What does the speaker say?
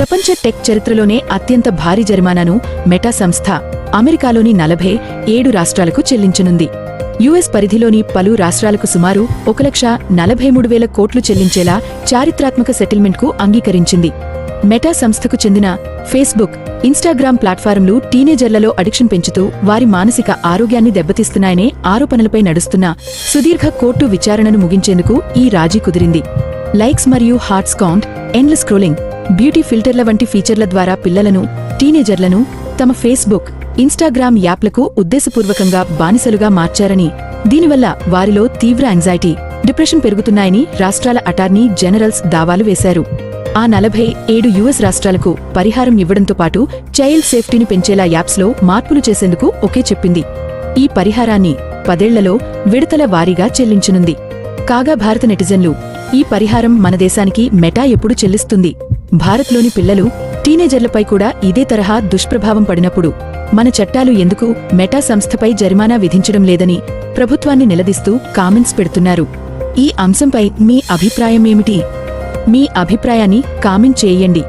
ప్రపంచ టెక్ చరిత్రలోనే అత్యంత భారీ జరిమానాను మెటా సంస్థ అమెరికాలోని 47 రాష్ట్రాలకు చెల్లించనుంది. యుఎస్ పరిధిలోని పలు రాష్ట్రాలకు సుమారు 1,43,000 కోట్లు చెల్లించేలా చారిత్రాత్మక సెటిల్మెంట్కు అంగీకరించింది. మెటా సంస్థకు చెందిన ఫేస్బుక్, ఇన్స్టాగ్రామ్ ప్లాట్ఫారంలు టీనేజర్లలో అడిక్షన్ పెంచుతూ వారి మానసిక ఆరోగ్యాన్ని దెబ్బతీస్తున్నాయనే ఆరోపణలపై నడుస్తున్న సుదీర్ఘ కోర్టు విచారణను ముగించేందుకు ఈ రాజీ కుదిరింది. లైక్స్ మరియు hearts count, endless scrolling, beauty ఫిల్టర్ల వంటి ఫీచర్ల ద్వారా పిల్లలను, టీనేజర్లను తమ ఫేస్బుక్, ఇన్స్టాగ్రామ్ యాప్లకు ఉద్దేశపూర్వకంగా బానిసలుగా మార్చారని, దీనివల్ల వారిలో తీవ్ర యాంగ్జైటీ, డిప్రెషన్ పెరుగుతున్నాయని రాష్ట్రాల అటార్నీ జనరల్స్ దావాలు వేశారు. ఆ 47 యుఎస్ రాష్ట్రాలకు పరిహారం ఇవ్వడంతో పాటు చైల్డ్ సేఫ్టీని పెంచేలా యాప్స్లో మార్పులు చేసేందుకు ఒకే చెప్పింది. ఈ పరిహారాన్ని 10 ఏళ్లలో విడతల వారీగా చెల్లించనుంది. కాగా భారత నెటిజన్లు, ఈ పరిహారం మన దేశానికి మెటా ఎప్పుడు చెల్లిస్తుంది? భారత్లోని పిల్లలు, టీనేజర్లపై కూడా ఇదే తరహా దుష్ప్రభావం పడినప్పుడు మన చట్టాలు ఎందుకు మెటా సంస్థపై జరిమానా విధించడం లేదని ప్రభుత్వాన్ని నిలదీస్తూ కామెంట్స్ పెడుతున్నారు. ఈ అంశంపై మీ అభిప్రాయమేమిటి? మీ అభిప్రాయాన్ని కామెంట్ చేయండి.